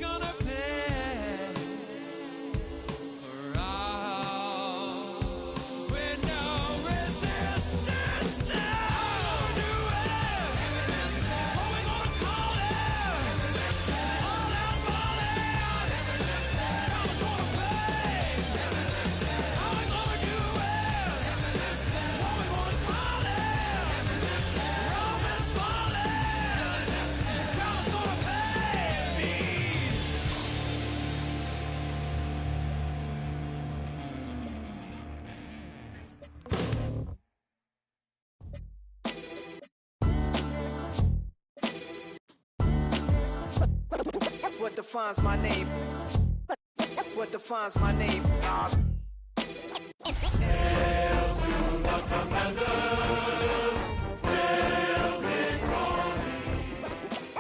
gonna pay for all with no resistance now. Do it. What we gonna call it? All out falling. God's gonna pay. How we gonna do it? What we gonna call it? Rome is falling. God's gonna pay me. What defines my name? What defines my name?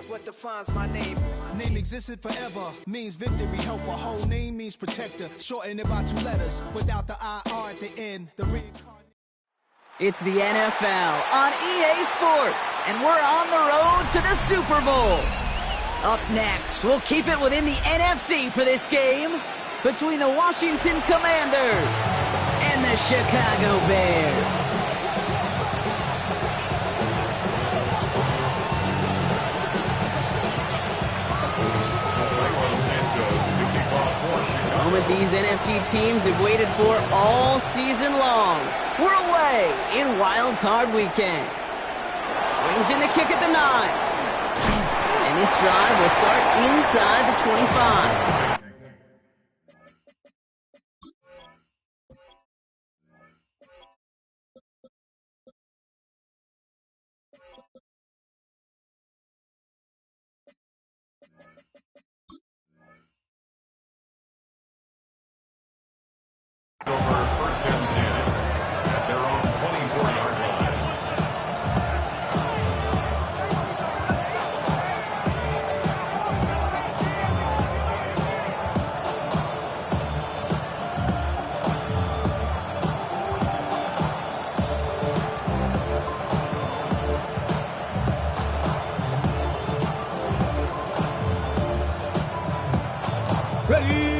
What defines my name? Name existed forever, means victory, help. A whole name means protector. Shorten it by 2 letters, without the IR at the end. The reincarnation. It's the NFL on EA Sports, and we're on the road to the Super Bowl. Up next, we'll keep it within the NFC for this game between the Washington Commanders and the Chicago Bears. The moment these NFC teams have waited for all season long. We're away in Wild Card Weekend. Brings in the kick at the 9. And this drive will start inside the 25. Over first and 10 at their own 24-yard line.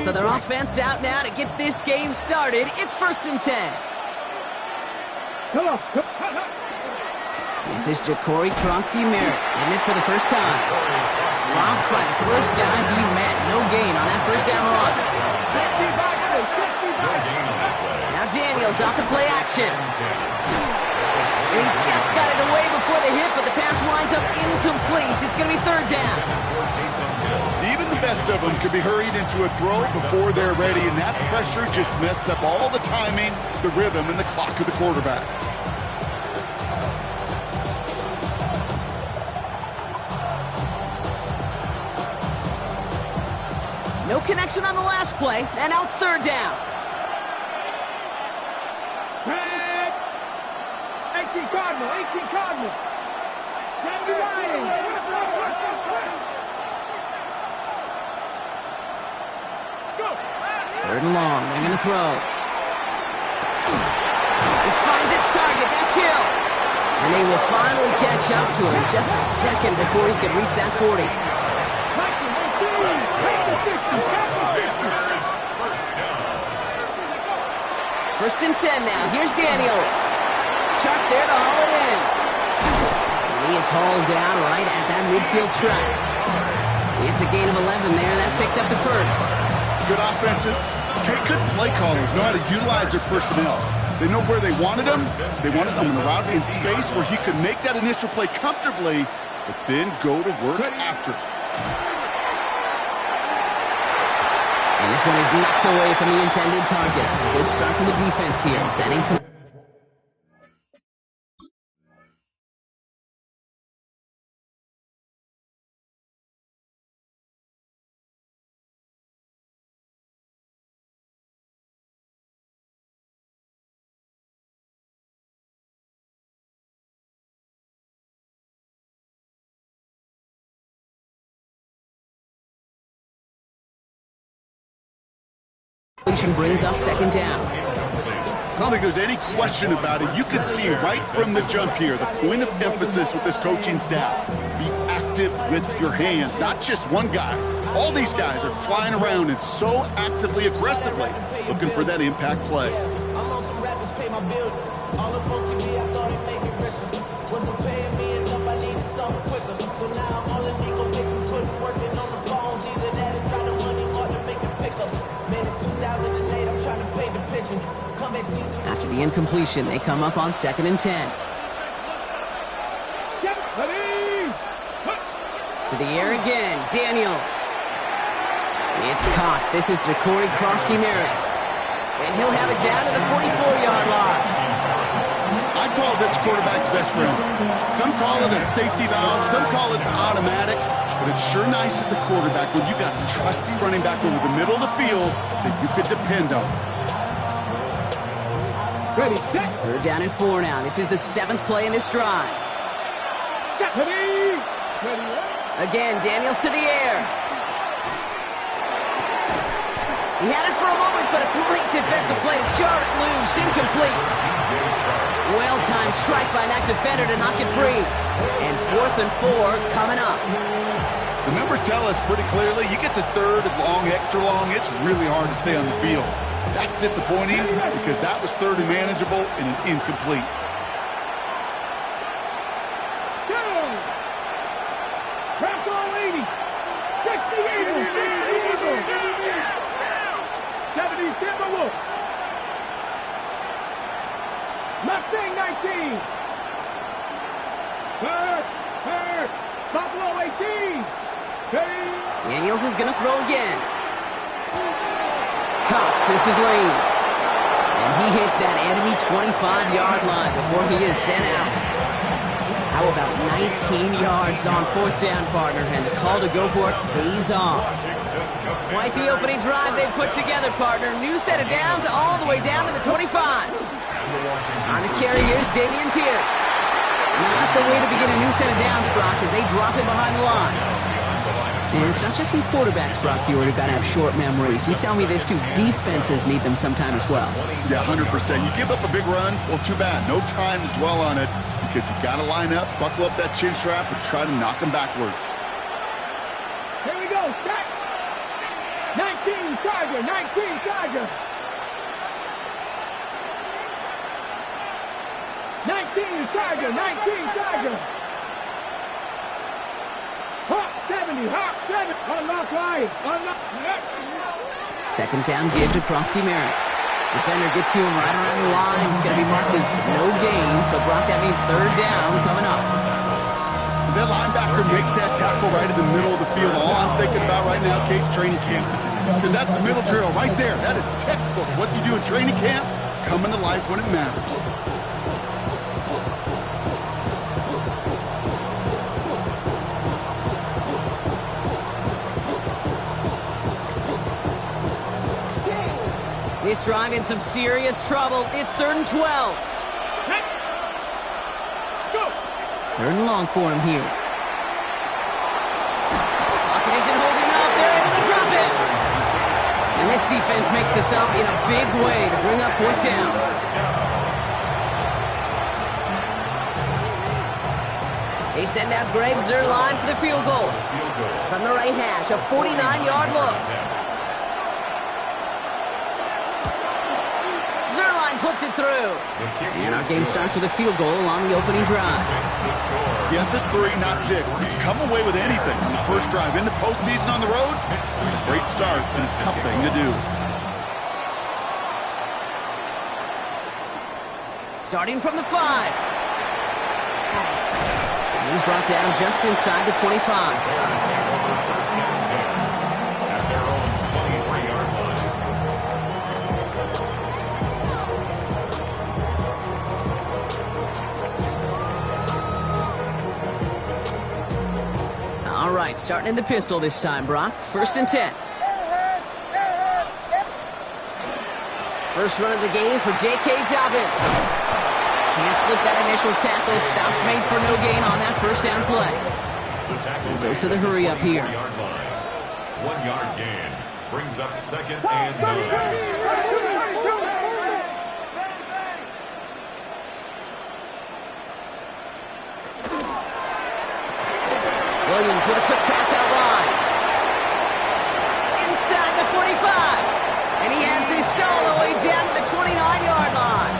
So their offense out now to get this game started. It's first and 10. This is Ja'Cory Kronsky-Merritt, hitting it for the first time. Robbed by the first guy he met. No gain on that first down run. Now Daniels off the play action. And he just got it away before the hit, but the pass winds up incomplete. It's going to be third down. Even the best of them could be hurried into a throw before they're ready, and that pressure just messed up all the timing, the rhythm, and the clock of the quarterback. No connection on the last play, and now it's third down. 18 Cardinal. 10 to Ryan. Third and long, they're going to throw. This finds its target, that's Hill. And they will finally catch up to him just a second before he can reach that 40. First and 10 now, here's Daniels. Chuck there to haul it in. And he is hauled down right at that midfield stripe. It's a gain of 11 there, that picks up the first. Good offenses, good play callers know how to utilize their personnel. They know where they wanted him. They wanted him in the route in space where he could make that initial play comfortably, but then go to work after. And this one is knocked away from the intended targets. Good start from the defense here. Is that incomplete? Brings up second down. I don't think there's any question about it. You can see right from the jump here, the point of emphasis with this coaching staff. Be active effective with your hands, not just one guy. All these guys are flying around and so actively, aggressively looking for that impact play. I'm on some rappers pay my bill. All up on TV, I thought it made me richer. Wasn't paying me enough, I needed something quicker. So now I'm all in Nico, basically putting working on the phones. Either that or try the money or to make the pickups. Man, it's 2008, I'm trying to paint the picture. Comeback season. After the incompletion, they come up on 2nd and 10. To the air again, Daniels. It's Cox. This is Ja'Cory Krosky-Merritt. And he'll have it down to the 44-yard line. I call this quarterback's best friend. Some call it a safety valve, some call it automatic, but it's sure nice as a quarterback when you got a trusty running back over the middle of the field that you could depend on. Ready, set. 3rd down and 4 now. This is the 7th play in this drive. Ready. Ready. Again, Daniels to the air. He had it for a moment, but a great defensive play to jar it loose. Incomplete. Well-timed strike by that defender to knock it free. And 4th and 4 coming up. The numbers tell us pretty clearly, you get to 3rd and long, extra long, it's really hard to stay on the field. That's disappointing because that was 3rd and manageable and an incomplete. Crack all 80. 60 Eagles. 70 Timberwolves. Mustang 19. Hurt. Buffalo 18. Daniels is going to throw again. Cox, this is Lane. And he hits that enemy 25-yard line before he is sent out. How about 19 yards on 4th down, partner? And the call to go for it pays off. Quite the opening drive they've put together, partner. New set of downs all the way down to the 25. On the carry, here's Dameon Pierce. Not the way to begin a new set of downs, Brock, as they drop it behind the line. And it's not just some quarterbacks, Brock, Hewitt, who got to have short memories. You tell me this too, defenses need them sometime as well. Yeah, 100%. You give up a big run, well, too bad. No time to dwell on it because you got to line up, buckle up that chin strap, and try to knock them backwards. Here we go, set. 19 Charger, 19 Charger. 19 Charger, 19 Charger. Hawk 70, Hawk 7. Unlock line, unlock. 2nd down give to Krosky-Merritt. Defender gets to him right around the line. It's going to be marked as no gain. So, Brock, that means 3rd down coming up. As that linebacker makes that tackle right in the middle of the field, all I'm thinking about right now, Kate's training camp. Because that's the middle drill right there. That is textbook. What you do in training camp, coming to life when it matters. This drive in some serious trouble. It's 3rd and 12. Go. 3rd and long for him here. Lockett isn't holding up. They're able to drop it. And this defense makes the stop in a big way to bring up 4th down. They send out Greg Zuerlein for the field goal. From the right hash, a 49-yard look. Puts it through. And our game starts with a field goal on the opening drive. Yes, it's 3, not 6. But to come away with anything on the first drive in the postseason on the road, it's a great start and a tough thing to do. Starting from the 5. And he's brought down just inside the 25. All right, starting in the pistol this time, Brock. 1st and 10. First run of the game for J.K. Dobbins. Can't slip that initial tackle. Stops made for no gain on that 1st down play. Goes to the hurry up here. 1 yard gain. Brings up 2nd and 9. Williams Williams with a quick pass out wide. Inside the 45. And he has this all the way down to the 29-yard line.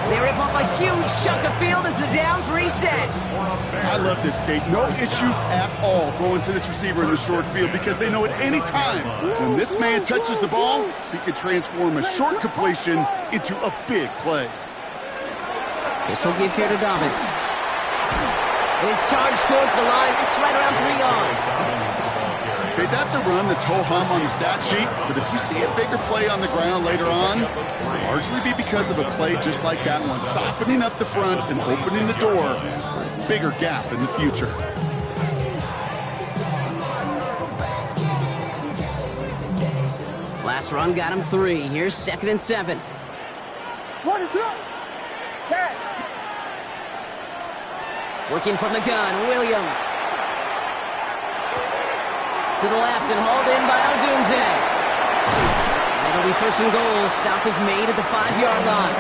They rip off a huge chunk of field as the downs reset. I love this, Kate. No issues at all going to this receiver in the short field because they know at any time when this man touches the ball, he can transform a short completion into a big play. This will give here to Dobbins. It is charged towards the line. It's right around 3 yards. Okay, that's a run that's ho-hum on the stat sheet, but if you see a bigger play on the ground later on, it'll largely be because of a play just like that one, softening up the front and opening the door for a bigger gap in the future. Last run got him 3. Here's 2nd and 7. Working from the gun, Williams. To the left and hauled in by Odunze. And it'll be 1st and goal. Stop is made at the 5-yard line.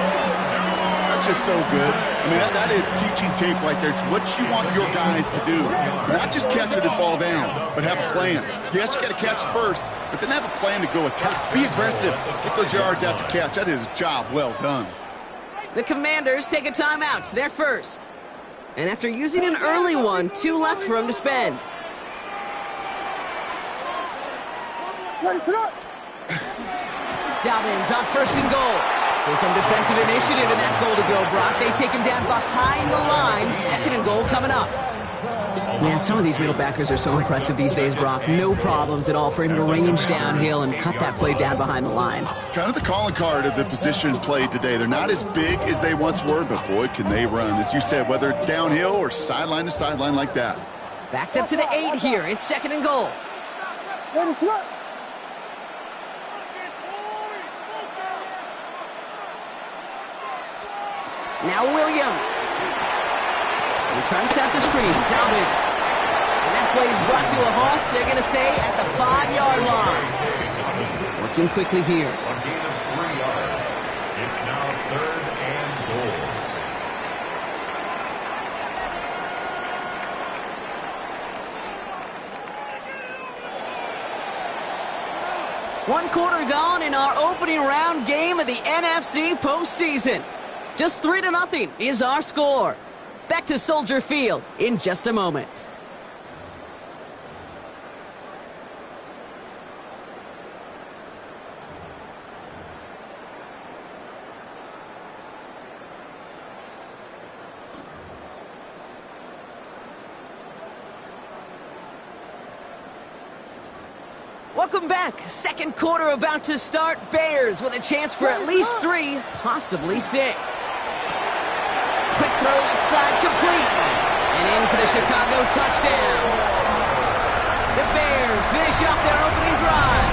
That's just so good. I mean, that is teaching tape right there. It's what you want your guys to do. To not just catch it and fall down, but have a plan. Yes, you got to catch it first, but then have a plan to go attack. Be aggressive. Get those yards after catch. That is a job well done. The Commanders take a timeout. They're first. And after using an early one, 2 left for him to spend. Dobbins on 1st and goal. So some defensive initiative in that goal to go, Brock. They take him down behind the line. 2nd and goal coming up. Man, some of these middle backers are so impressive these days, Brock. No problems at all for him to range downhill and cut that play down behind the line. Kind of the calling card of the position played today. They're not as big as they once were, but boy, can they run. As you said, whether it's downhill or sideline to sideline like that. Backed up to the 8 here. It's 2nd and goal. Now Williams. They're trying to set the screen. Dobbins. And that play is brought to a halt. They're going to say at the 5-yard line. Working quickly here. A gain of 3 yards. It's now 3rd and goal. One quarter gone in our opening round game of the NFC postseason. Just 3-0 is our score. Back to Soldier Field in just a moment. Welcome back. 2nd quarter about to start. Bears with a chance for at least 3, possibly 6. Quick throw left side, complete. And in for the Chicago touchdown. The Bears finish off their opening drive.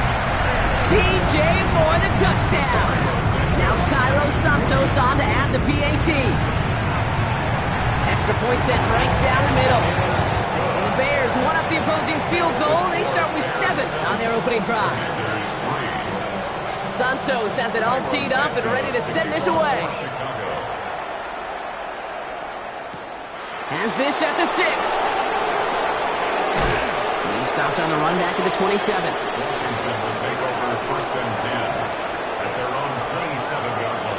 DJ Moore the touchdown. Now Cairo Santos on to add the PAT. Extra point set right down the middle. And the Bears one up the opposing field goal. They start with 7 on their opening drive. Santos has it all teed up and ready to send this away. Has this at the 6. He stopped on the run back at the 27. Washington will take over 1st and 10 at their own 27-yard line.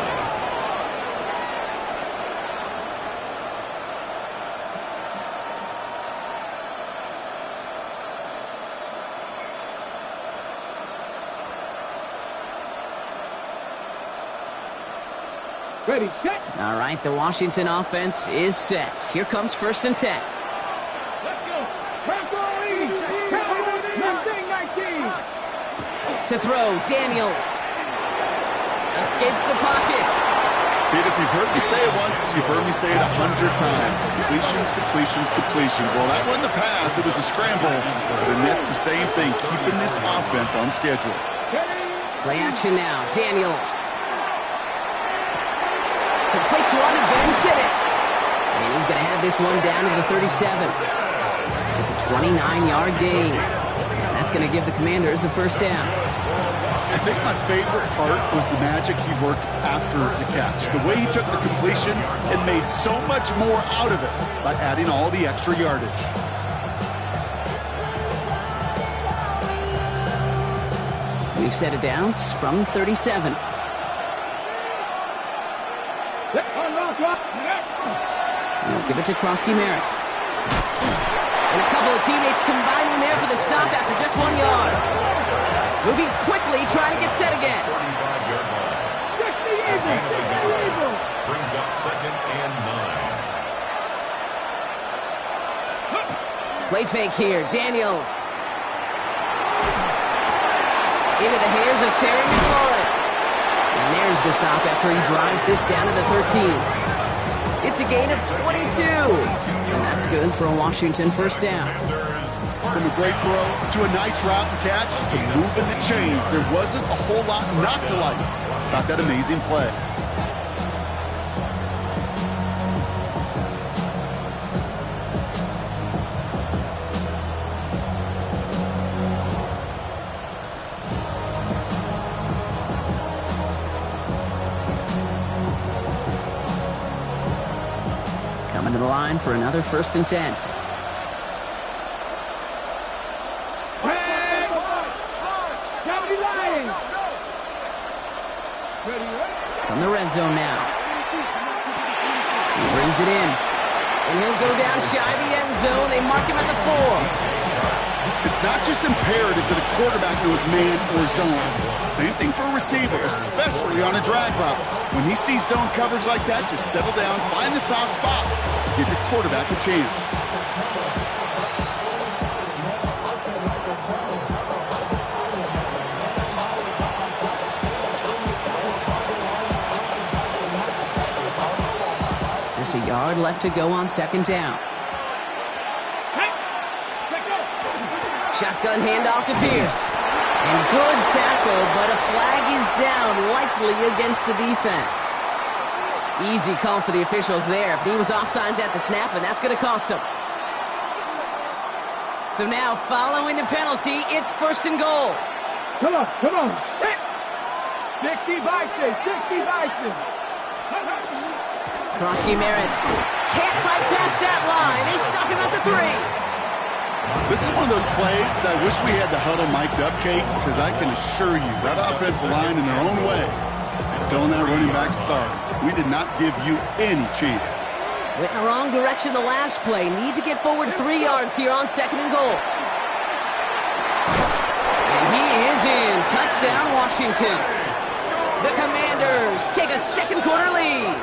Ready, set. All right, the Washington offense is set. Here comes 1st and 10. Let's go. Nothing 19. To throw, Daniels. Escapes the pocket. Pete, if you've heard me say it once, you've heard me say it 100 times. Completions, completions, completions. Well, that wasn't a pass. It was a scramble. But the Nets, the same thing, keeping this offense on schedule. Play action now. Daniels. Completes one and Ben's hit it. And he's going to have this one down to the 37. It's a 29-yard gain. And that's going to give the Commanders a 1st down. I think my favorite part was the magic he worked after the catch. The way he took the completion and made so much more out of it by adding all the extra yardage. We've set it down from 37. We'll give it to Krosky Merritt. And a couple of teammates combining there for the stop after just 1 yard. Moving quickly, trying to get set again. 45-yard line. Brings up 2nd and 9. Play fake here, Daniels. Into the hands of Terry McLaurin. And there's the stop after he drives this down to the 13. It's a gain of 22. And that's good for a Washington first down. From a great throw to a nice route and catch to moving the chains, there wasn't a whole lot not to like about that amazing play. Coming to the line for another 1st and 10. From the red zone now. He brings it in. And he'll go down shy of the end zone. They mark him at the 4. It's not just imperative that a quarterback knows man or zone. Same thing for a receiver, especially on a drag route. When he sees zone coverage like that, just settle down, find the soft spot, give your quarterback a chance. Just a yard left to go on 2nd down. Shotgun handoff to Pierce. And good tackle, but a flag is down, likely against the defense. Easy call for the officials there. He was offsides at the snap, and that's going to cost him. So now, following the penalty, it's 1st and goal. Come on. 60 Bison. Krosky Merritt can't bypass that line. They stop him at the 3. This is one of those plays that I wish we had the huddle mic'd up, Kate, because I can assure you that offensive line in their own way is telling that running back, sorry, we did not give you any chance. Went in the wrong direction the last play. Need to get forward 3 yards here on 2nd and goal. And he is in. Touchdown, Washington. The Commanders take a 2nd quarter lead.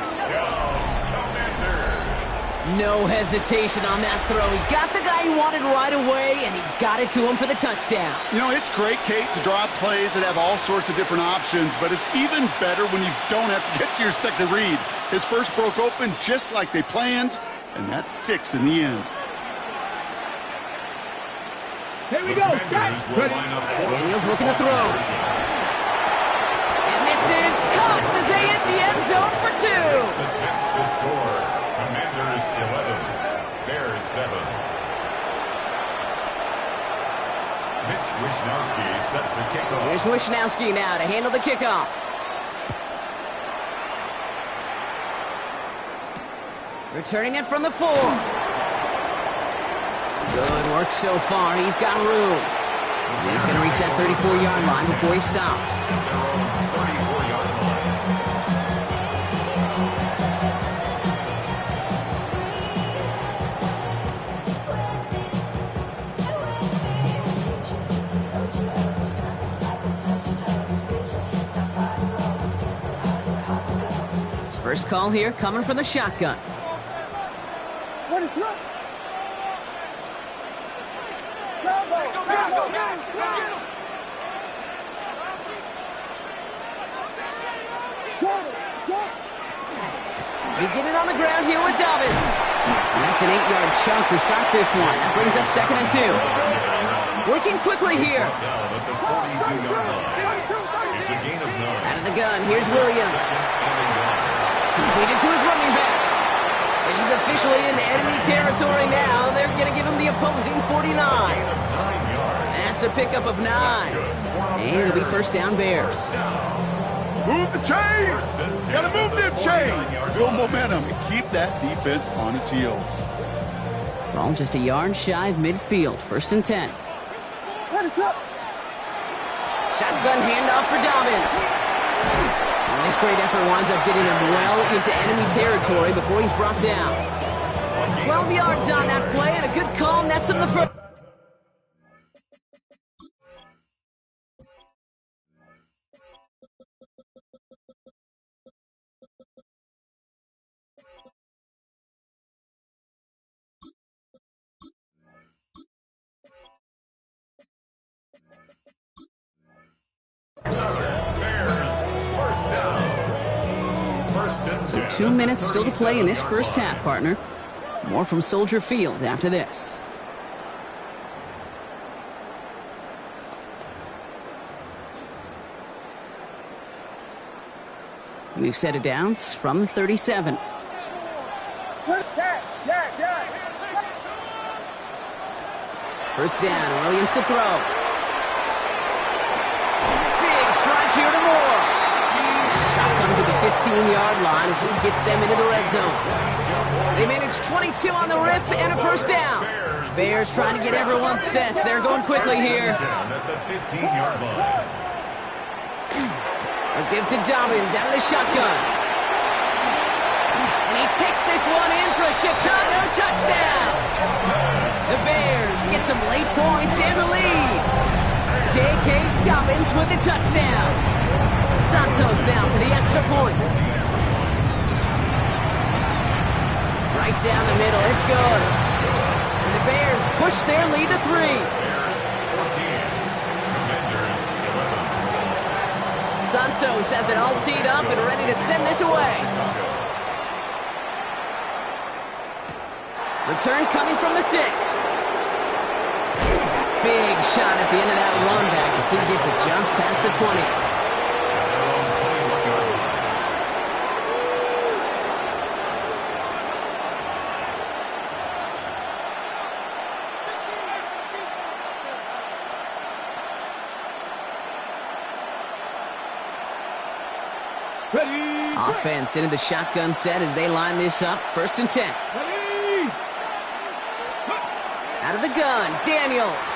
No hesitation on that throw. He got the guy he wanted right away, and he got it to him for the touchdown. You know, it's great, Kate, to draw up plays that have all sorts of different options, but it's even better when you don't have to get to your second read. His first broke open just like they planned, and that's 6 in the end. Here we go. Daniels looking to throw. And this is caught as they hit the end zone for 2. The score. Commanders 11, Bears 7. Mitch Wishnowsky set to kick off. Here's Wishnowsky now to handle the kickoff. Returning it from the 4. Good work so far. He's got room. He's going to reach that 34-yard line before he stopped. 34-yard line. First call here coming from the shotgun. What is up? Beginning on the ground here with Dobbins. And that's an 8-yard chunk to start this one. That brings up 2nd and 2. Working quickly here. Down at the 42-yard line. It's a gain of 9. Out of the gun, here's Williams. Completed to his running back. And he's officially in enemy territory now. They're going to give him the opposing 49. That's a pickup of 9. And it'll be 1st down Bears. Move the chains! Gotta move them chains! Build momentum and keep that defense on its heels. Ball just a yard shy of midfield. 1st and 10. What is up? Shotgun handoff for Dobbins. And this great effort winds up getting him well into enemy territory before he's brought down. 12 yards on that play, and a good call nets him the first. So 2 minutes still to play in this first half, partner. More from Soldier Field after this. We've set it down from the 37. First down, Williams to throw. Big strike here to Moore. And the stop comes at the 15-yard line as he gets them into the red zone. They manage 22 on the rip and a first down. Bears trying to get everyone set. They're going quickly here. A give to Dobbins out of the shotgun. And he takes this one in for a Chicago touchdown. The Bears get some late points and the lead. J.K. Dobbins with the touchdown. Santos now for the extra point. Right down the middle, it's good. And the Bears push their lead to 3. Santos has it all teed up and ready to send this away. Return coming from the 6. Big shot at the end of that run back as he gets it just past the 20. Offense into the shotgun set as they line this up. 1st and 10. Out of the gun, Daniels.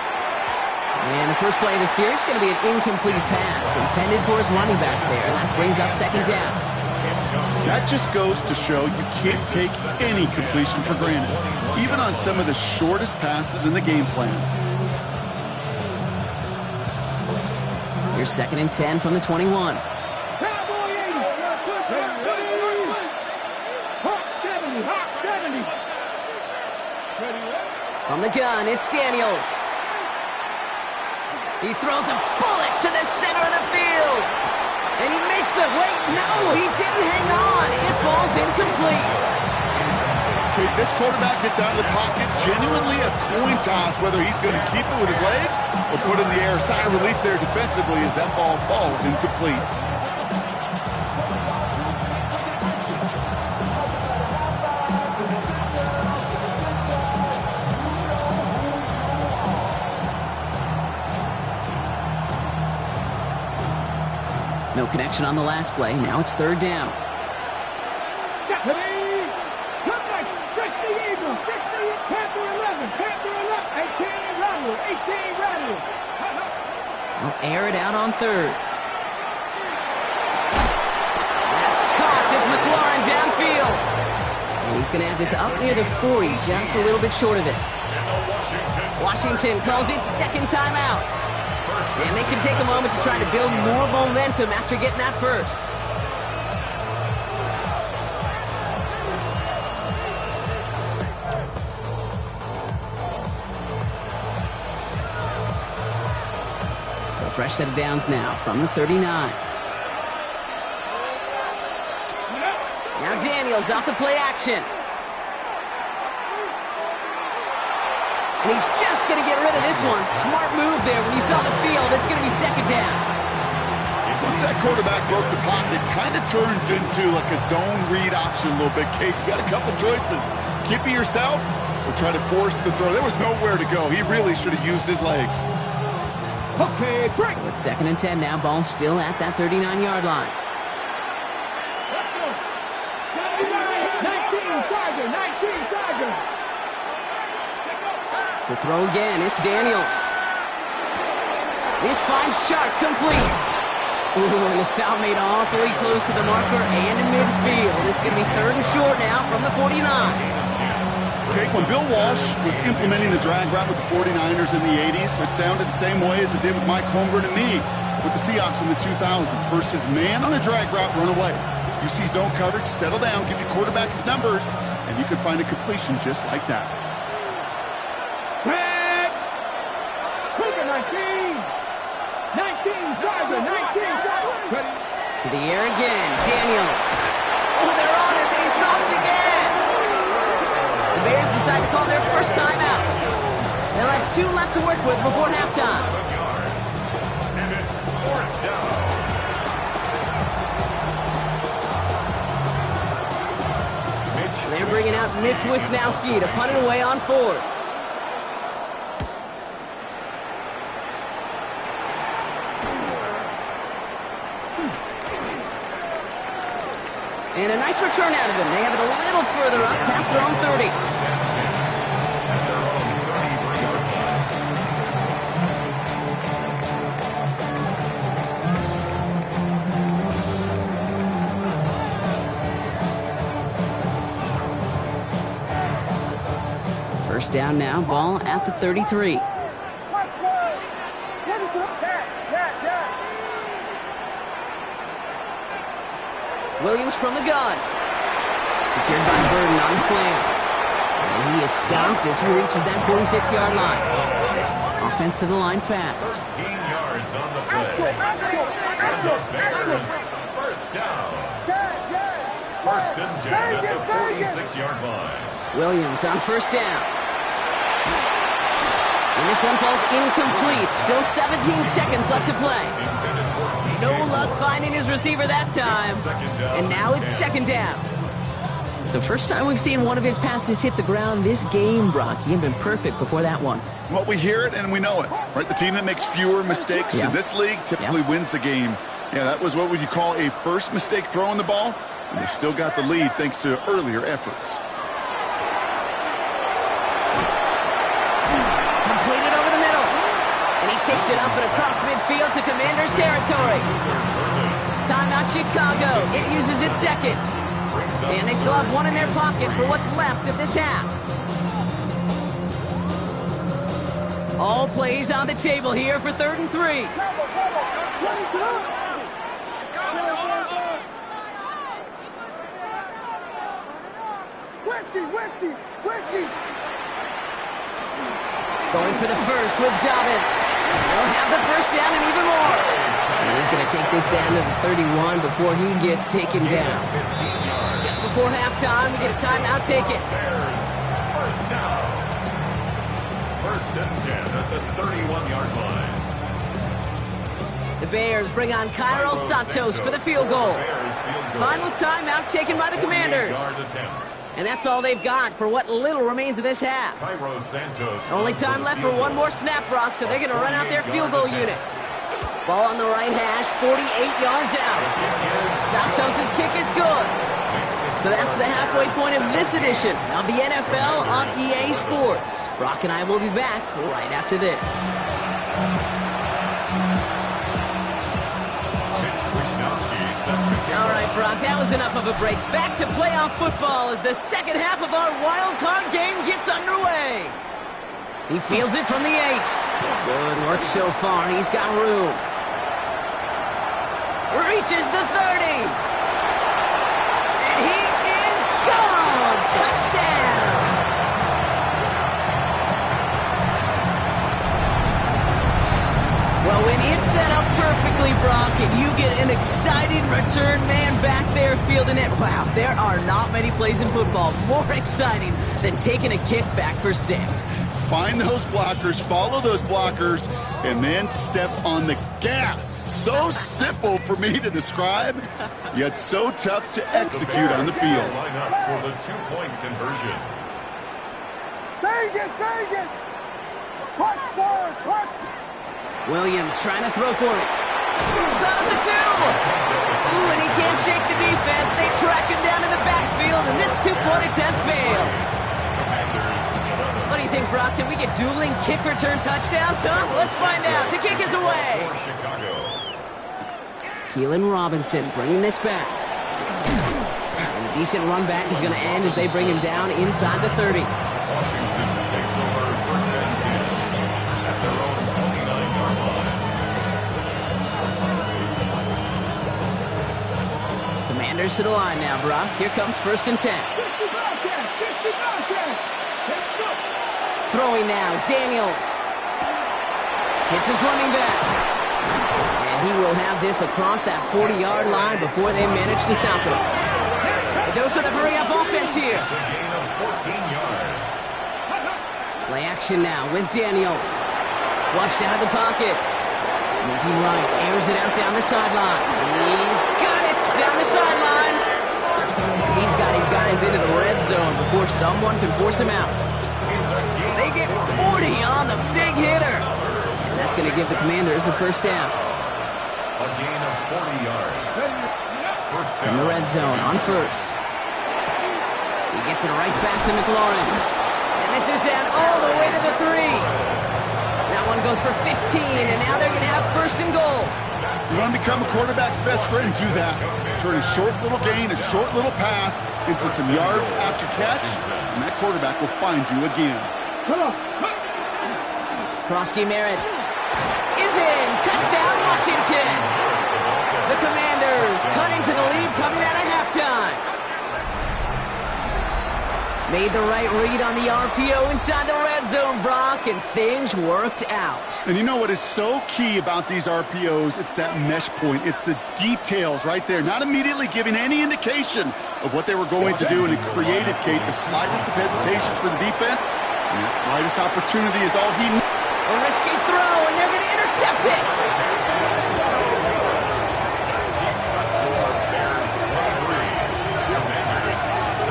And the first play of the series is going to be an incomplete pass intended for his running back there. That brings up 2nd down. That just goes to show you can't take any completion for granted, even on some of the shortest passes in the game plan. Here's 2nd and 10 from the 21. From the gun, it's Daniels. He throws a bullet to the center of the field. And he makes the... Wait, no, he didn't hang on. It falls incomplete. Okay, this quarterback gets out of the pocket. Genuinely a coin toss whether he's going to keep it with his legs or put it in the air. Sigh of relief there defensively as that ball falls incomplete. No connection on the last play. Now it's 3rd down. They'll air it out on 3rd. That's caught. It's McLaurin downfield. And he's going to have this up near the 40, just a little bit short of it. Washington calls it 2nd timeout. And they can take a moment to try to build more momentum after getting that first. So a fresh set of downs now from the 39. Now Daniels off the play action. And he's just going to get rid of this one. Smart move there. When you saw the field, it's going to be 2nd down. Once that quarterback broke the pocket, it kind of turns into like a zone read option a little bit. Kate, you got a couple choices. Keep it yourself or try to force the throw. There was nowhere to go. He really should have used his legs. Okay, break. So it's 2nd and 10 now. Ball still at that 39-yard line. 19 Tiger. To throw again, it's Daniels. This finds Shark complete. Ooh, and the stop made awfully close to the marker and in midfield. It's going to be 3rd and short now from the 49. Okay, when Bill Walsh was implementing the drag route with the 49ers in the 80s, it sounded the same way as it did with Mike Holmgren and me with the Seahawks in the 2000s. Versus man on the drag route, run away. You see zone coverage, settle down, give your quarterback his numbers, and you can find a completion just like that. Red! Cougar 19! 19, driver, 19, driver! Ready? To the air again, Daniels. Oh, they're on him, and he's dropped again. The Bears decide to call their first timeout. They'll have 2 left to work with before halftime. And it's 4th down. They're bringing out Mitch Wisnowski to punt it away on 4th. And a nice return out of them. They have it a little further up past their own 30. First down now, ball at the 33. Williams from the gun. Secured by Burden on the slant. And he is stopped as he reaches that 46-yard line. Offense to the line fast. 13 yards on the play. And the Bears, first down. 1st and 10 at the 46-yard line. Williams on first down. And this one falls incomplete. Still 17 seconds left to play. No luck finding his receiver that time. And now it's 2nd down. So first time we've seen one of his passes hit the ground this game, Brock. He had been perfect before that one. Well, we hear it and we know it, right? The team that makes fewer mistakes in this league typically wins the game. Yeah, that was what would you call a first mistake throwing the ball, and they still got the lead thanks to earlier efforts. Completed over the middle. And he takes it up and across midfield to Commanders territory. Timeout Chicago. It uses its second. And they still have 1 in their pocket for what's left of this half. All plays on the table here for 3rd and 3. Whiskey! Going for the first with Dobbins. They'll have the first down and even more. And he's going to take this down to the 31 before he gets taken down. Just before halftime, we get a timeout taken. Bears, first down. 1st and 10 at the 31-yard line. The Bears bring on Cairo Santos for the field goal. Final timeout taken by the Commanders. And that's all they've got for what little remains of this half. Cairo Santos. Only time left for one more snap, Brock, so they're going to run out their field goal unit. Ball on the right hash, 48 yards out. Santos' kick is good. So that's the halfway point of this edition of the NFL on EA Sports. Brock and I will be back right after this. All right, Brock, that was enough of a break. Back to playoff football as the second half of our wild card game gets underway. He fields it from the 8. Good work so far. He's got room. Reaches the 30. And he is gone. Touchdown. Well, when it's set up perfectly, Brock, and you get an exciting return man back there fielding it, wow, there are not many plays in football more exciting than taking a kick back for 6. Find those blockers, follow those blockers, and then step on the gas. So simple for me to describe, yet so tough to execute on the field. Line up for the 2-point conversion. Vegas! Punch stars! Punch! Williams trying to throw for it. Got up the 2. Ooh, and he can't shake the defense. They track him down in the backfield, and this 2-point attempt fails. What do you think, Brock? Can we get dueling kick return touchdowns, huh? Let's find out. The kick is away. For Chicago. Keelan Robinson bringing this back. And a decent run back is going to end as they bring him down inside the 30. Washington takes over first and 10 at their own 29-yard line. Commanders to the line now, Brock. Here comes first and 10. Throwing now, Daniels. Hits his running back. And he will have this across that 40-yard line before they manage to stop him. A dose of the hurry-up offense here. It's a gain of 14 yards. Play action now with Daniels. Flushed out of the pocket. Moving right, airs it out down the sideline. He's got it down the sideline. He's got his guys into the red zone before someone can force him out. They get 40 on the big hitter. And that's going to give the Commanders a first down. A gain of 40 yards. First down. In the red zone on first. He gets it right back to McLaurin. And this is down all the way to the 3. That one goes for 15, and now they're going to have first and goal. You want to become a quarterback's best friend, do that. Turn a short little gain, a short little pass into some yards after catch, and that quarterback will find you again. Krosky Merritt is in. Touchdown, Washington. The Commanders cut into the lead coming out of halftime. Made the right read on the RPO inside the red zone, Brock, and things worked out. And you know what is so key about these RPOs? It's that mesh point. It's the details right there. Not immediately giving any indication of what they were going to do, and it created, Kate, the slightest of hesitations for the defense. And that slightest opportunity is all he needs. A risky throw, and they're going to intercept it.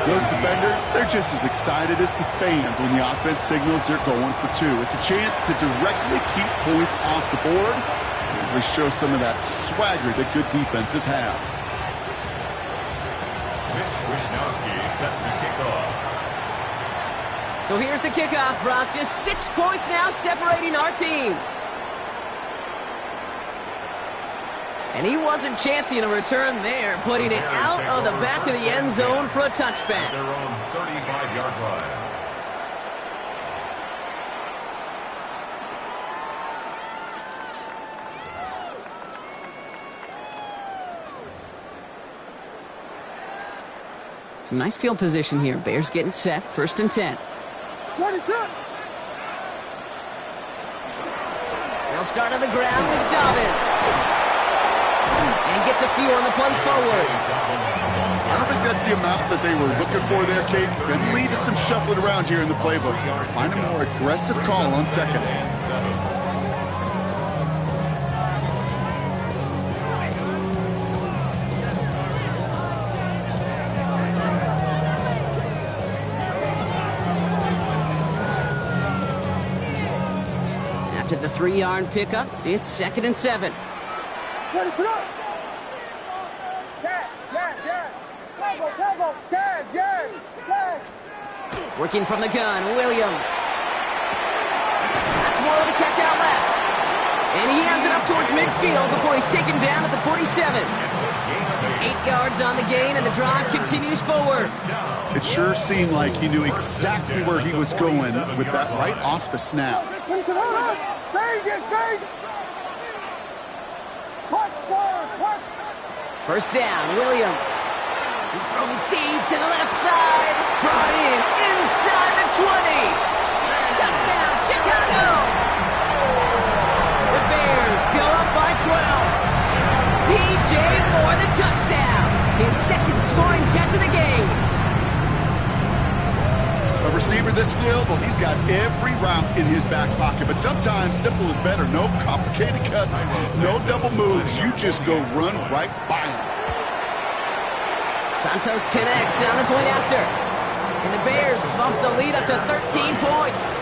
Those defenders, they're just as excited as the fans when the offense signals they're going for 2. It's a chance to directly keep points off the board and really show some of that swagger that good defenses have. Mitch Wishnowsky set to kick off. So here's the kickoff, Brock. Just 6 points now separating our teams. And he wasn't chancing a return there, putting it out of the back of the end zone for a touchback. Their own 35-yard line. Some nice field position here. Bears getting set, first and 10. They'll start on the ground with Dobbins. And he gets a few on the plunge forward. I don't think that's the amount that they were looking for there, Kate. Can lead to some shuffling around here in the playbook. Find a more aggressive call on second. After the 3-yard pickup, it's second and 7. Working from the gun, Williams. That's more of a catch out left. And he has it up towards midfield before he's taken down at the 47. 8 yards on the gain, and the drive continues forward. It sure seemed like he knew exactly where he was going with that right off the snap. First down, Williams. He's throwing deep to the left side. Brought in inside the 20. Touchdown, Chicago. The Bears go up by 12. DJ Moore, the touchdown. His second scoring catch of the game. A receiver this skilled, well, he's got every route in his back pocket. But sometimes simple is better. No complicated cuts, no double moves. You just go run right by him. Santos connects on the point after. And the Bears bump the lead up to 13 points.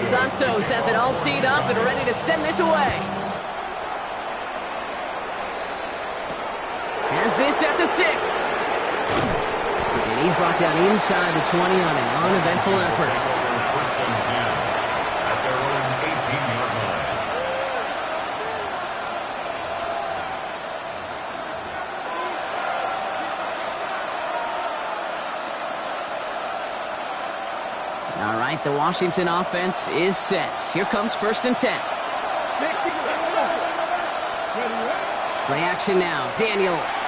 Santos has it all teed up and ready to send this away. Has this at the 6. And He's brought down inside the 20 on an uneventful effort. First and 10 at their own 18-yard line. All right, the Washington offense is set. Here comes 1st and 10. Play action now. Daniels.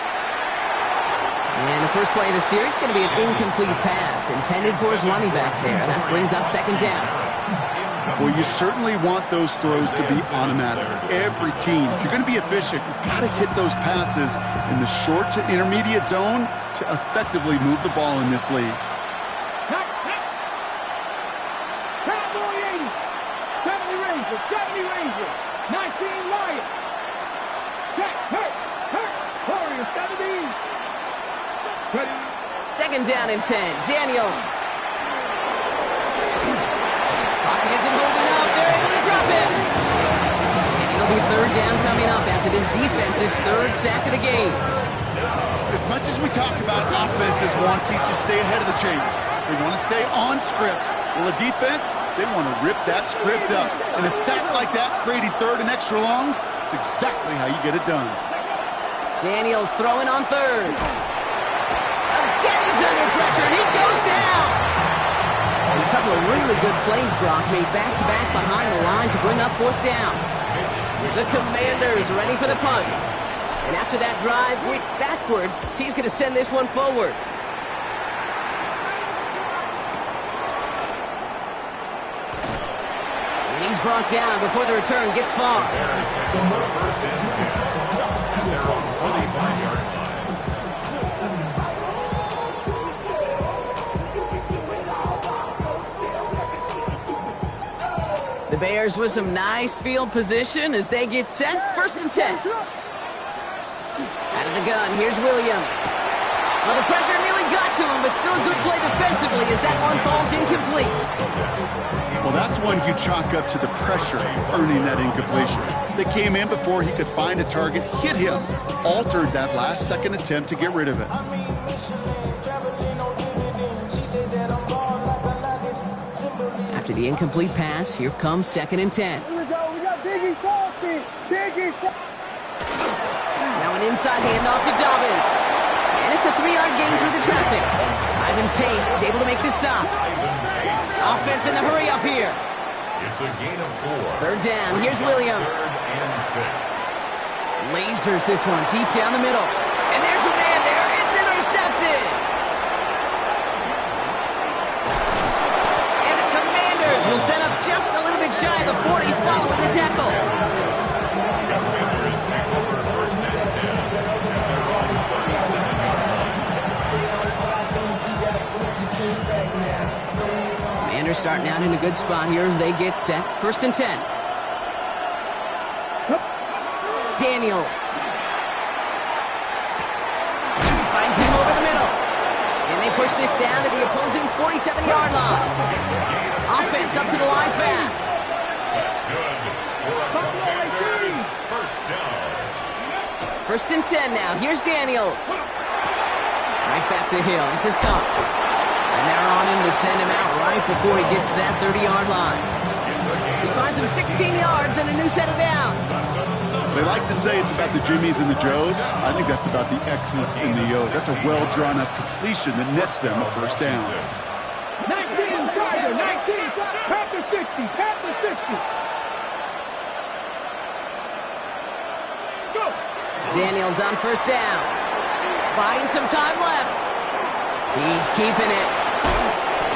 And the first play of the series is going to be an incomplete pass intended for his running back there. That brings up 2nd down. Well, you certainly want those throws to be automatic. Every team, if you're going to be efficient, you've got to hit those passes in the short to intermediate zone to effectively move the ball in this league. Cowboy 80, 70 Rangers, 19 Lions. Hurt, Warriors 17. 2nd down and 10. Daniels. Pocket isn't holding up. They're able to drop him. And it'll be 3rd down coming up after this defense's 3rd sack of the game. As much as we talk about offenses wanting to stay ahead of the chains, they want to stay on script. Well, a defense, they want to rip that script up. And a sack like that, creating 3rd and extra longs, it's exactly how you get it done. Daniels throwing on 3rd. Again, he's under pressure, and he goes down. And a couple of really good plays, Brock, made back-to-back behind the line to bring up 4th down. The Commanders ready for the punt. And after that drive, backwards, he's going to send this one forward. And he's brought down before the return gets far. Bears take over 1st and 10 at their own 45-yard line. The Bears with some nice field position as they get set. 1st and 10. Out of the gun, here's Williams. Well, the pressure nearly got to him, but still a good play defensively as that one falls incomplete. Well, that's one you chalk up to the pressure earning that incompletion. They came in before he could find a target, hit him, altered that last-second attempt to get rid of it. After the incomplete pass, here comes 2nd and 10. Here we go. We got Biggie Frosty. Now an inside handoff to Dobbins. And it's a 3-yard gain through the traffic. Ivan Pace able to make the stop. Offense in the hurry up here. It's a gain of 4. 3rd down. Here's Williams. 3rd and 6. Lasers this one deep down the middle. And there's a man there. It's intercepted. And the Commanders will set up just a little bit shy of the 40 following the tackle. Commanders take over 1st and 10 at their own 37-yard line. Commanders starting out in a good spot here as they get set. 1st and 10. Daniels. Finds him over the middle. And they push this down to the opposing 47-yard line. Offense up to the line fast. That's good for a Commanders 1st down. 1st and 10 now. Here's Daniels. Right back to Hill. This is caught. And they're on him to send him out right before he gets to that 30-yard line. He finds him 16 yards and a new set of downs. They like to say it's about the Jimmies and the Joes. I think that's about the X's and the O's. That's a well-drawn-up completion that nets them a 1st down. 19, Tiger, 19, Panther 60, Panther 60. Go. Daniels on 1st down. Buying some time left. He's keeping it.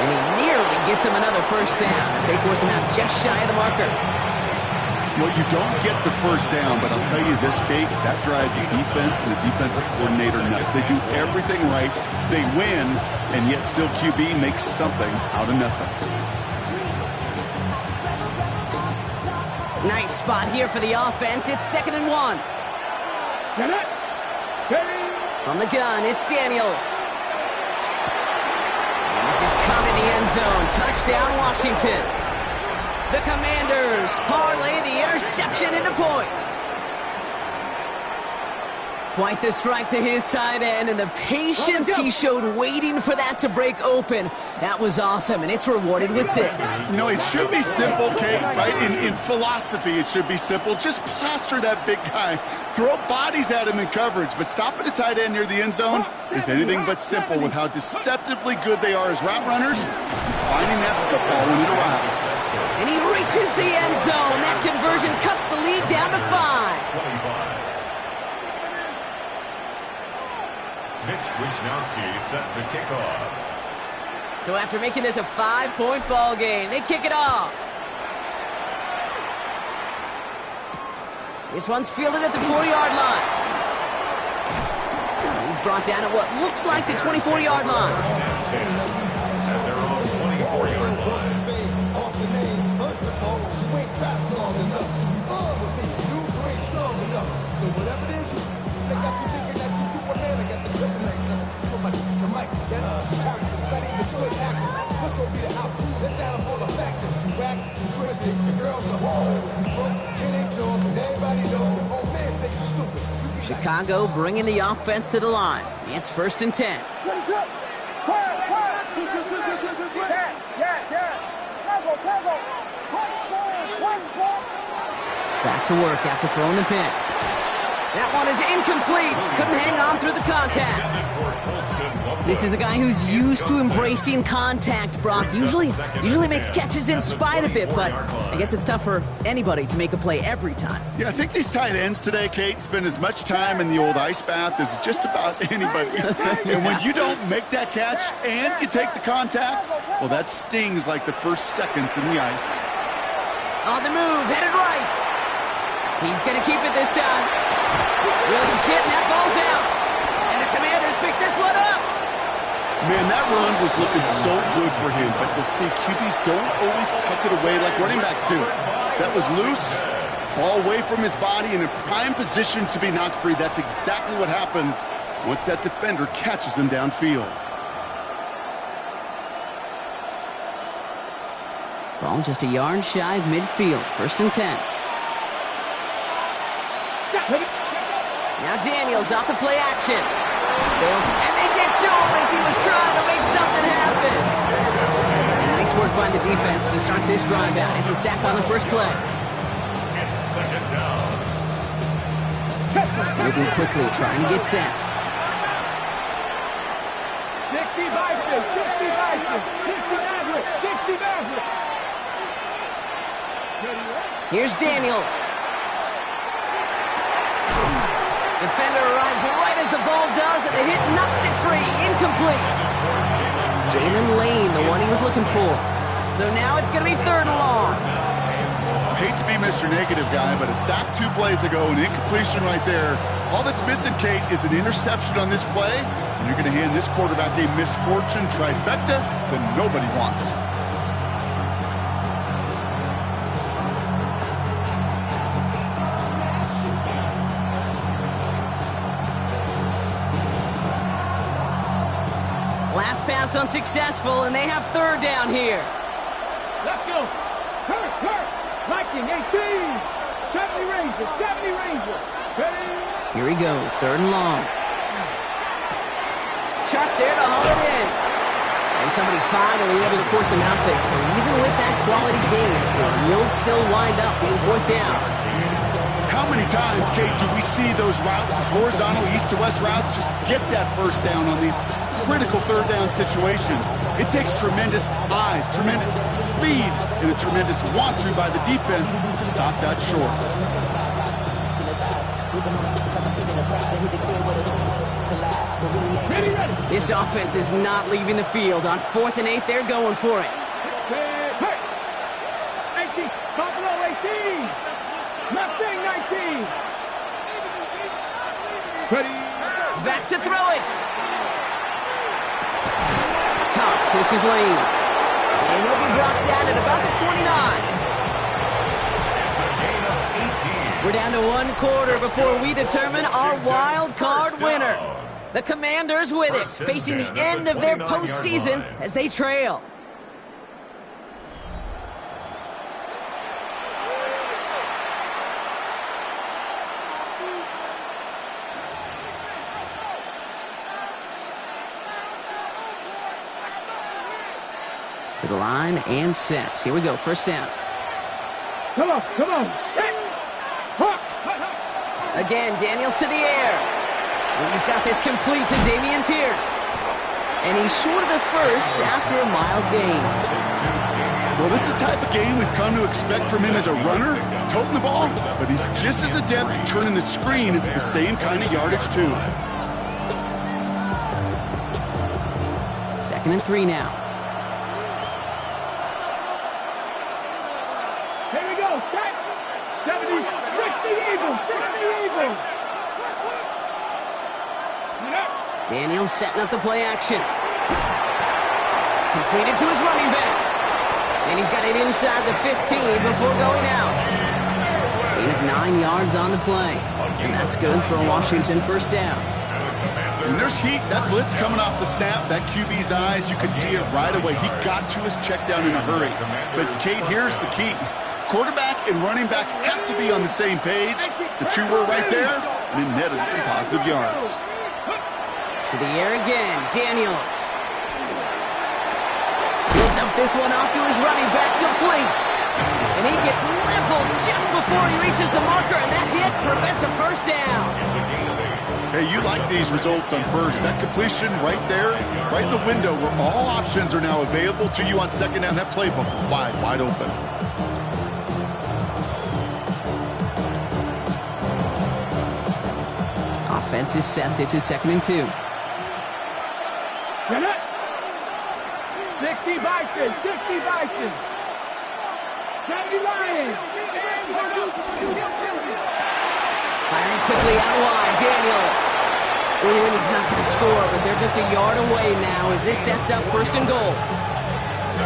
And he nearly gets him another 1st down as they force him out just shy of the marker. Well, you don't get the 1st down, but I'll tell you this, Kate, that drives the defense and the defensive coordinator nuts. They do everything right. They win, and yet still QB makes something out of nothing. Nice spot here for the offense. It's 2nd and 1. Get it. Steady. From the gun, it's Daniels. And this is caught in the end zone. Touchdown, Washington. The Commanders parlay the interception into points. Quite the strike to his tight end, and the patience he showed waiting for that to break open. That was awesome, and it's rewarded with 6. You know, it should be simple, Kate, right? In philosophy, it should be simple. Just plaster that big guy. Throw bodies at him in coverage, but stopping a tight end near the end zone is anything but simple with how deceptively good they are as route runners, finding that football when it arrives. And he reaches the end zone. That conversion cuts the lead down to 5. Mitch Wishnowsky set to kick off. So after making this a 5-point ball game, they kick it off. This one's fielded at the 4-yard line. He's brought down at what looks like the 24-yard line. At their own 24-yard line. Chicago bringing the offense to the line. It's 1st and 10. Back to work after throwing the pick. That one is incomplete. Couldn't hang on through the contact. This is a guy who's used to embracing contact, Brock. Usually makes catches in spite of it, but I guess it's tough for anybody to make a play every time. Yeah, I think these tight ends today, Kate, spend as much time in the old ice bath as just about anybody. And when you don't make that catch and you take the contact, well, that stings like the first seconds in the ice. On the move, headed right. He's going to keep it this time. Williams hit, and that ball's out. And the Commanders pick this one up. Man, that run was looking so good for him, but you'll see QBs don't always tuck it away like running backs do. That was loose, ball away from his body in a prime position to be knocked free. That's exactly what happens once that defender catches him downfield. Ball just a yard shy of midfield. 1st and 10. Now Daniels off the play action. And they get to him as he was trying to make something happen. And nice work by the defense to start this drive out. It's a sack on the first play. It's 2nd down. Moving quickly, trying to get set. 60 Bison, 60 Bison, 60 Maverick, 60 Maverick. Here's Daniels. Defender arrives right as the ball does, and the hit knocks it free. Incomplete. Jalen Lane, the one he was looking for. So now it's going to be 3rd and long. Hate to be Mr. Negative guy, but a sack 2 plays ago, an incompletion right there. All that's missing, Kate, is an interception on this play, and you're going to hand this quarterback a misfortune trifecta that nobody wants. Last pass unsuccessful, and they have 3rd down here. Let's go. Hurt. Viking, 18. 70 Rangers, 70 Rangers. Ready? Here he goes, 3rd and long. Chuck there to haul it in. And somebody finally able to force him out there. So even with that quality gain, he'll still wind up being 4th down. How many times, Kate, do we see those routes, those horizontal east to west routes, just get that 1st down on these critical 3rd down situations? It takes tremendous eyes, tremendous speed, and a tremendous want-to by the defense to stop that short. This offense is not leaving the field. On 4th and 8, they're going for it. 18, Buffalo 18. Mustang 19. Ready? Back to throw it. Cox, this is Lane. And he'll be brought down at about the 29. It's a gain of 18. We're down to 1 quarter before we determine our wild card winner. The Commanders with it, facing the end of their postseason as they trail. To the line and set. Here we go, first down. Come on. Again, Daniels to the air. He's got this complete to Dameon Pierce. And he's short of the first after a mild gain. Well, this is the type of game we've come to expect from him as a runner, toting the ball, but he's just as adept at turning the screen into the same kind of yardage, too. 2nd and 3 now. Here we go. 70. 60 Eagles. 60 Eagles. Daniels setting up the play action. Completed to his running back. And he's got it inside the 15 before going out. Gain of 9 yards on the play. And that's good for a Washington first down. When there's heat, that blitz coming off the snap, that QB's eyes, you could see it right away. He got to his check down in a hurry. But, Kate, here's the key. Quarterback and running back have to be on the same page. The two were right there, and it netted some positive yards. To the air again, Daniels. He'll dump this one off to his running back, complete. And he gets leveled just before he reaches the marker, and that hit prevents a first down. Hey, you like these results on first. That completion right there, right in the window where all options are now available to you on second down. That playbook wide open. Offense is set. This is 2nd and 2. 60 Bison. 60 Bison. 70 Lions. Firing quickly out wide, Daniels. Ooh, and he's not going to score, but they're just a yard away now as this sets up 1st and goal.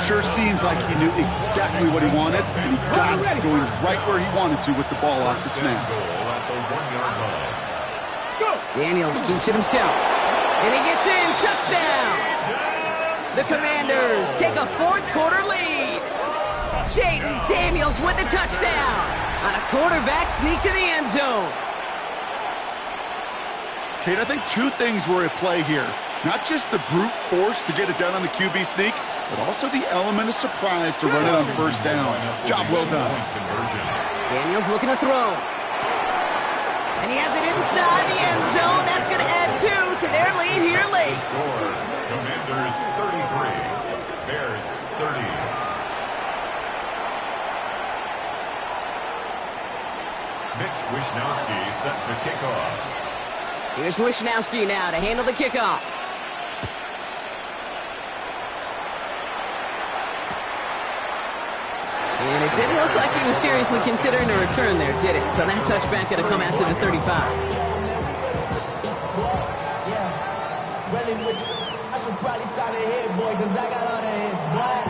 Sure seems like he knew exactly what he wanted, and he got it going right where he wanted to with the ball off the snap. Daniels keeps it himself. And he gets in. Touchdown! The Commanders take a 4th quarter lead. Jaden Daniels with the touchdown on a quarterback sneak to the end zone. Kate, I think 2 things were at play here. Not just the brute force to get it done on the QB sneak, but also the element of surprise to run it on first down. Job well done. Daniels looking to throw. And he has it inside the end zone. That's going to add 2 to their lead here late. Commanders 33, Bears 30. Mitch Wishnowsky set to kick off. Here's Wishnowsky now to handle the kickoff. And it didn't look like he was seriously considering a return there, did it? So that touchback going to come out to the 35. Yeah, really with you. I should probably sign a head, boy, because I got all the hits, boy.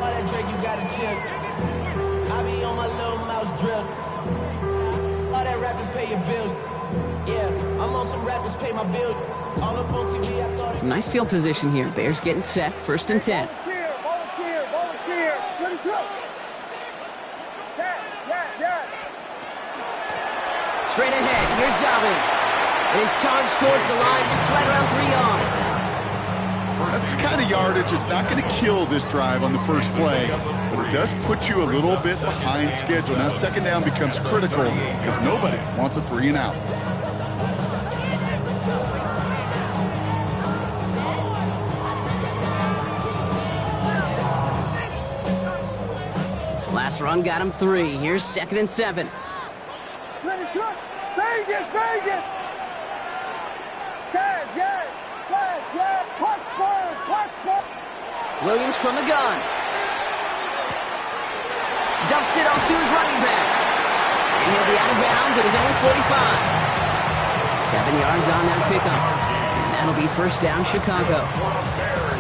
All that Drake, you got to chill. I be on my little mouse drill. All that rap to pay your bills. Yeah, I'm on some rappers pay my bills. All the books TV, I thought. Some nice field position here. Bears getting set. 1st and 10. Volunteer. Ready to go. Yeah. Straight ahead. Here's Dobbins. And his charge towards the line. It's right around 3 yards. That's the kind of yardage that's not going to kill this drive on the first play, but it does put you a little bit behind schedule. Now second down becomes critical because nobody wants a 3 and out. Last run got him 3. Here's 2nd and 7. Ready to go. Vegas. Williams from the gun. Dumps it off to his running back. And he'll be out of bounds at his own 45. 7 yards on that pickup. And that'll be first down, Chicago.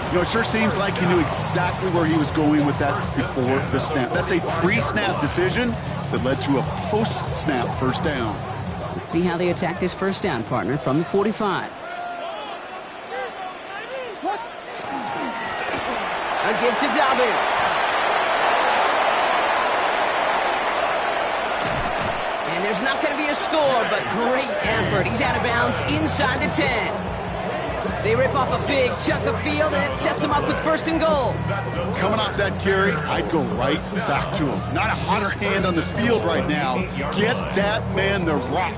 You know, it sure seems like he knew exactly where he was going with that before the snap. That's a pre-snap decision that led to a post-snap first down. Let's see how they attack this first down, partner, from the 45. A give to Dobbins. And there's not going to be a score, but great effort. He's out of bounds inside the 10. They rip off a big chunk of field, and it sets them up with first and goal. Coming off that carry, I'd go right back to him. Not a hotter hand on the field right now. Get that man the rock.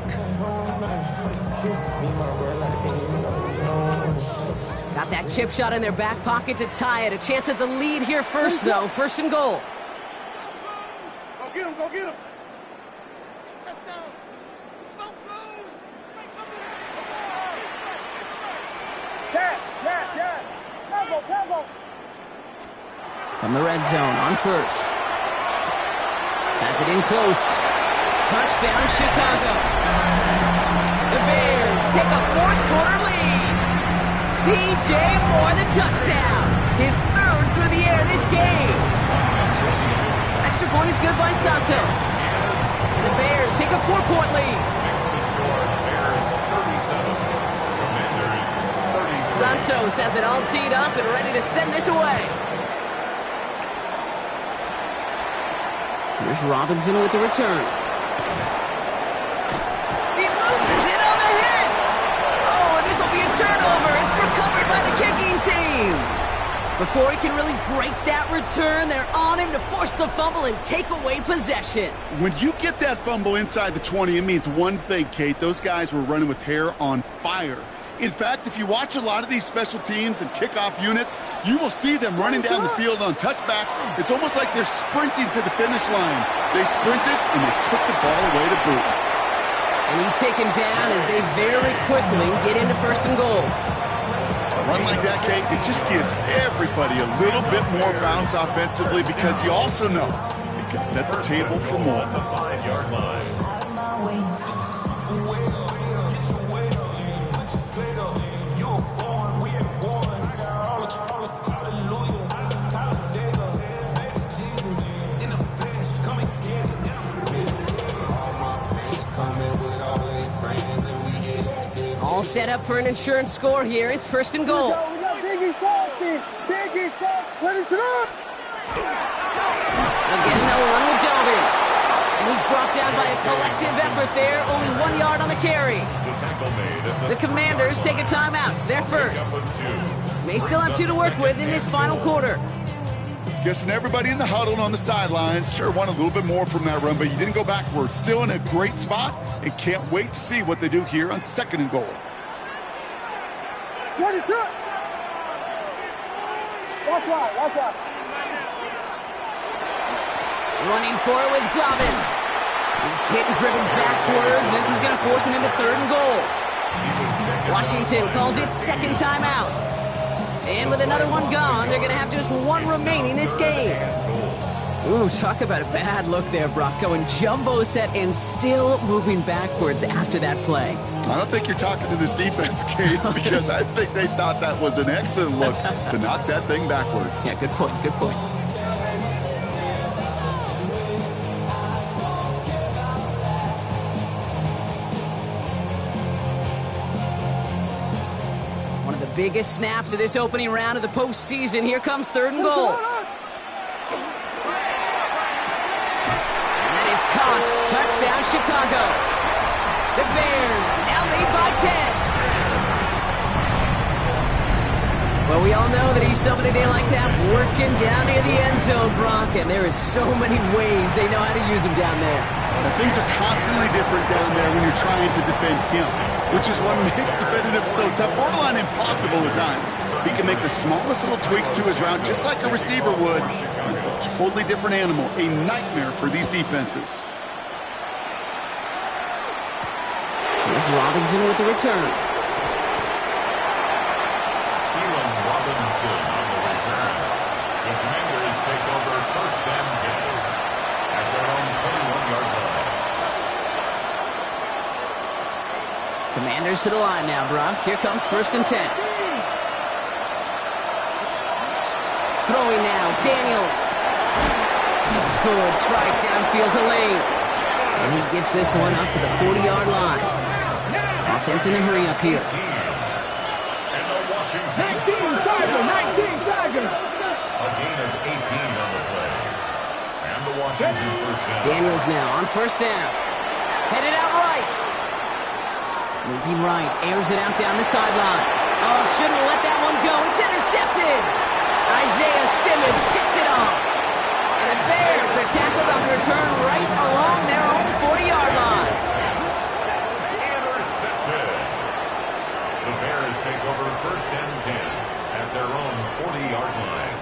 Got that chip shot in their back pocket to tie it. A chance at the lead here first, though. First and goal. Go get him, go get him. From the red zone on first. Has it in close. Touchdown, Chicago. The Bears take a fourth-quarter lead. DJ Moore, the touchdown. His third through the air this game. Extra point is good by Santos. And the Bears take a 4-point lead. Santos has it all teed up and ready to send this away. Here's Robinson with the return. He loses it on the hit. Oh, and this will be a turnover. It's recovered by the kicking team. Before he can really break that return, they're on him to force the fumble and take away possession. When you get that fumble inside the 20, it means one thing, Kate. Those guys were running with hair on fire. In fact, if you watch a lot of these special teams and kickoff units, you will see them running down the field on touchbacks. It's almost like they're sprinting to the finish line. They sprinted, and they took the ball away to boot. And he's taken down as they very quickly get into first and goal. A run like that, Kate, it just gives everybody a little bit more bounce offensively because you also know it can set the table for more. The 5-yard line. All set up for an insurance score here. It's first and goal. Biggie Frosty! Biggie Frosty! Let it up! Again, they'll run with Dobbins. And he's brought down by a collective effort there. Only 1 yard on the carry. The Commanders take a timeout. It's their first. May still have 2 to work with in this final quarter. Guessing everybody in the huddle and on the sidelines sure want a little bit more from that run, but you didn't go backwards. Still in a great spot and can't wait to see what they do here on second and goal. What is up? Watch out, watch out. Running forward with Dobbins. He's hit and driven backwards. This is going to force him into third and goal. Washington calls it second timeout. And with another one gone, they're going to have just 1 remaining this game. Ooh, talk about a bad look there, Brock. Going jumbo set and still moving backwards after that play. I don't think you're talking to this defense, Kate, because I think they thought that was an excellent look to knock that thing backwards. Yeah, good point, good point. One of the biggest snaps of this opening round of the postseason. Here comes third and goal. Caught. Touchdown, Chicago. The Bears now lead by 10. Well, we all know that he's somebody they like to have working down near the end zone, Brock, and there is so many ways they know how to use him down there. And things are constantly different down there when you're trying to defend him, which is what makes defending him so tough, borderline impossible at times. He can make the smallest little tweaks to his route just like a receiver would. It's a totally different animal, a nightmare for these defenses. Here's Robinson with the return. Robinson on the return. The Commanders take over first and 10 at their own 21-yard line. Commanders to the line now, Brock. Here comes first and 10. Throwing now, Daniels. Good strike downfield to Lane. And he gets this one up to the 40-yard line. Offense in a hurry up here. And the Washington 19 Tigers! a gain of 18 on the play. And the Washington first down. Daniels now on first down. Headed out right. Moving right, airs it out down the sideline. Oh, shouldn't let that one go. It's intercepted. Isaiah Simmons picks it off. And the Bears are tackled on the return right along their own 40-yard line. Intercepted. The Bears take over 1st and 10 at their own 40-yard line.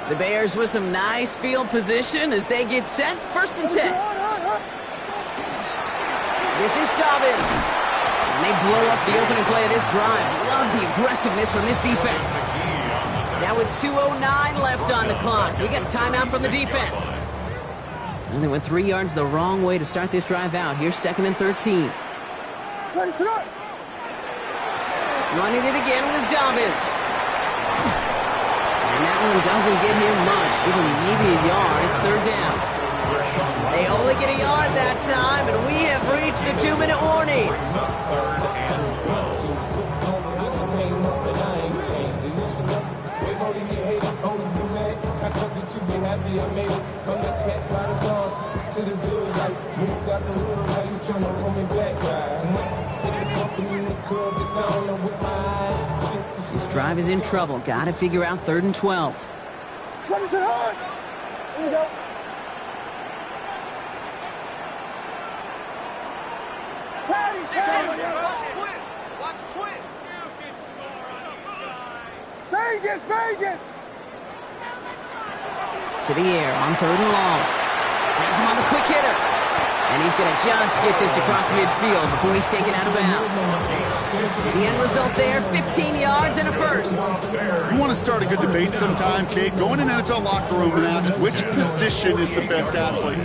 The Bears with some nice field position as they get set. 1st and 10. This is Dobbins. And they blow up the opening play of this drive. Love the aggressiveness from this defense. Now with 2:09 left on the clock, we got a timeout from the defense. And they went 3 yards the wrong way to start this drive out. Here's 2nd and 13. Running it again with Dobbins. And that one doesn't get him much. Give him maybe a yard. It's 3rd down. They only get a yard that time, and we have reached the 2-minute warning. 3rd and 12. This drive is in trouble. Got to figure out 3rd and 12. What is it on? Here we go. Watch twins. Vegas. To the air on 3rd and long. Has him on the quick hitter. And he's going to just get this across midfield before he's taken out of bounds. The end result there, 15 yards and a first. You want to start a good debate sometime, Kate? Go in an NFL locker room and ask which position is the best athlete.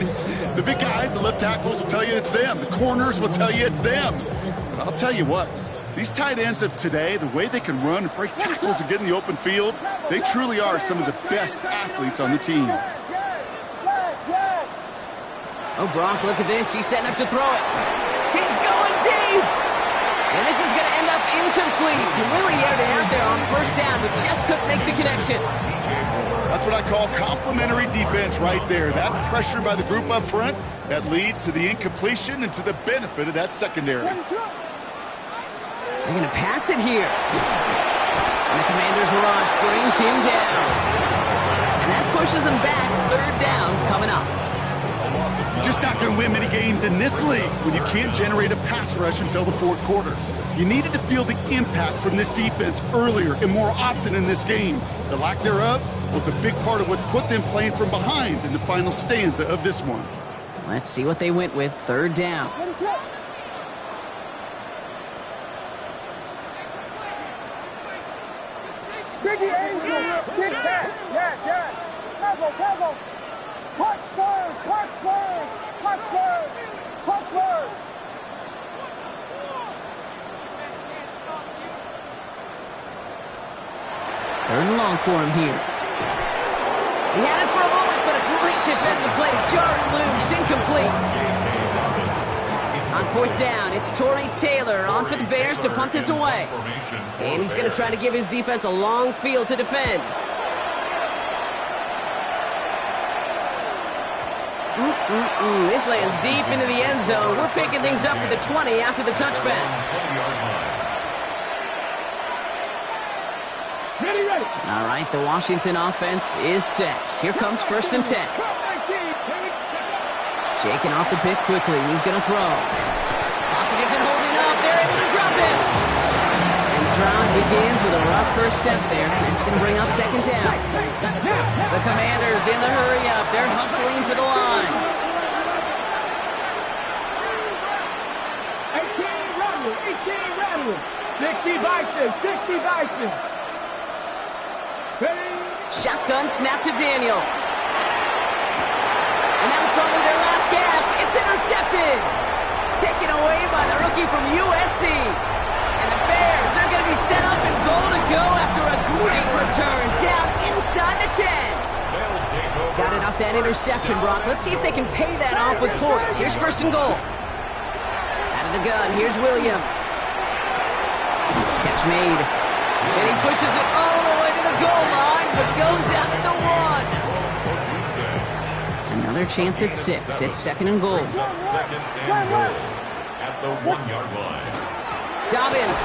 The big guys, the left tackles will tell you it's them. The corners will tell you it's them. But I'll tell you what, these tight ends of today, the way they can run and break tackles and get in the open field, they truly are some of the best athletes on the team. Oh, Brock, look at this. He's setting up to throw it. He's going deep. And this is going to end up incomplete. He really aired it out there on 1st down, but just couldn't make the connection. That's what I call complimentary defense right there. That pressure by the group up front, that leads to the incompletion and to the benefit of that secondary. They're going to pass it here. And the Commander's rush brings him down. And that pushes him back. 3rd down coming up. You're just not going to win many games in this league when you can't generate a pass rush until the 4th quarter. You needed to feel the impact from this defense earlier and more often in this game. The lack thereof was a big part of what's put them playing from behind in the final stanza of this one. Let's see what they went with. 3rd down. Biggie Angels, big back. Yes. Cover. Punch slurs. 3rd and long for him here. He had it for a moment, but a great defensive play to jar it loose. Incomplete. On 4th down, it's Torrey Taylor on for the Bears to punt this away. And he's going to try to give his defense a long field to defend. This lands deep into the end zone. We're picking things up at the 20 after the touchback. Ready. All right, the Washington offense is set. Here comes 1st and 10. Shaking off the pick quickly. He's going to throw. Pocket isn't holding up. They're able to drop him. And the drive begins with a rough first step there. That's going to bring up 2nd down. The Commanders in the hurry up. They're hustling for the line. 18 rattling. 60 Bison. Shotgun snap to Daniels. And that was probably their last gasp. It's intercepted. Taken away by the rookie from USC. And the Bears are going to be set up and goal to go after a great return down inside the 10. Got it off that interception, Brock. Let's see if they can pay that off with points. Here's 1st and goal. Out of the gun, here's Williams. Catch made. And he pushes it all the way to the goal line, but goes out at the 1. Another chance at 6. It's 2nd and goal. Second and goal at the 1-yard line. Dobbins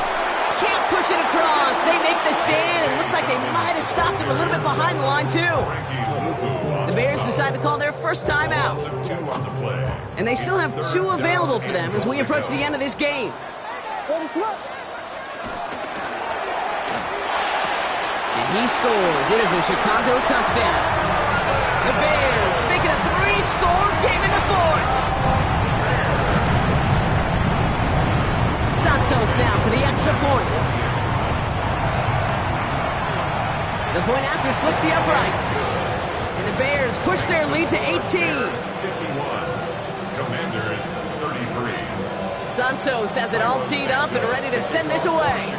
can't push it across. They make the stand. It looks like they might have stopped him a little bit behind the line, too. The Bears decide to call their first timeout. And they still have 2 available for them as we approach the end of this game. And he scores. It is a Chicago touchdown. The Bears making a 3-score game in the 4th. Santos now for the extra point. The point after splits the uprights. And the Bears push their lead to 18. 51. Commanders 33. Santos has it all teed up and ready to send this away.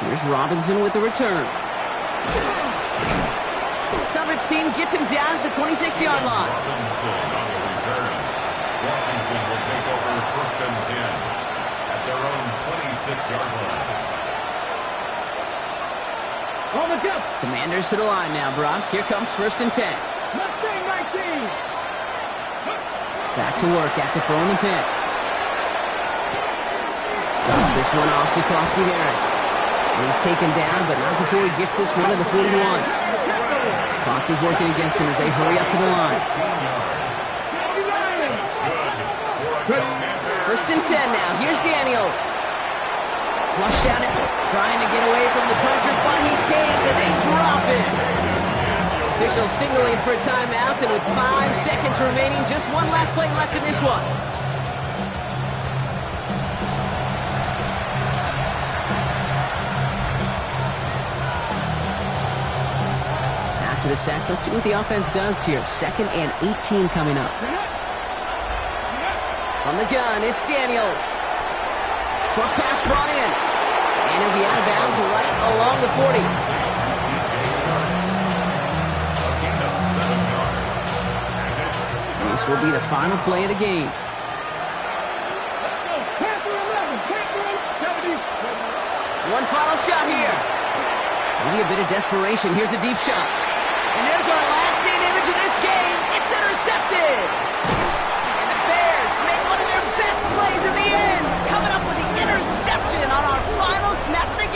Here's Robinson with the return. Coverage team gets him down at the 26-yard line. Robinson on the return. Washington will take over 1st and 10 at their own 26-yard line. On the jump. Commanders to the line now, Brock. Here comes 1st and 10. Mustang 19. Back to work after throwing the pick. Drops this one off to Koski-Merritt. He's taken down, but not before he gets this one to the 41. Clock is working against him as they hurry up to the line. 1st and 10 now. Here's Daniels. Flushed out it, trying to get away from the pressure, but he can't, and they drop it. Officials signaling for a timeout, and with 5 seconds remaining, just one last play left in this one. After the sack, let's see what the offense does here. 2nd and 18 coming up. On the gun, it's Daniels. Short pass brought in. And he'll be out of bounds right along the 40. This will be the final play of the game. One final shot here. Maybe a bit of desperation. Here's a deep shot. And there's our last stand image of this game. It's intercepted. And the Bears make one of their best plays in the end, coming up with the interception on our final snap of the game.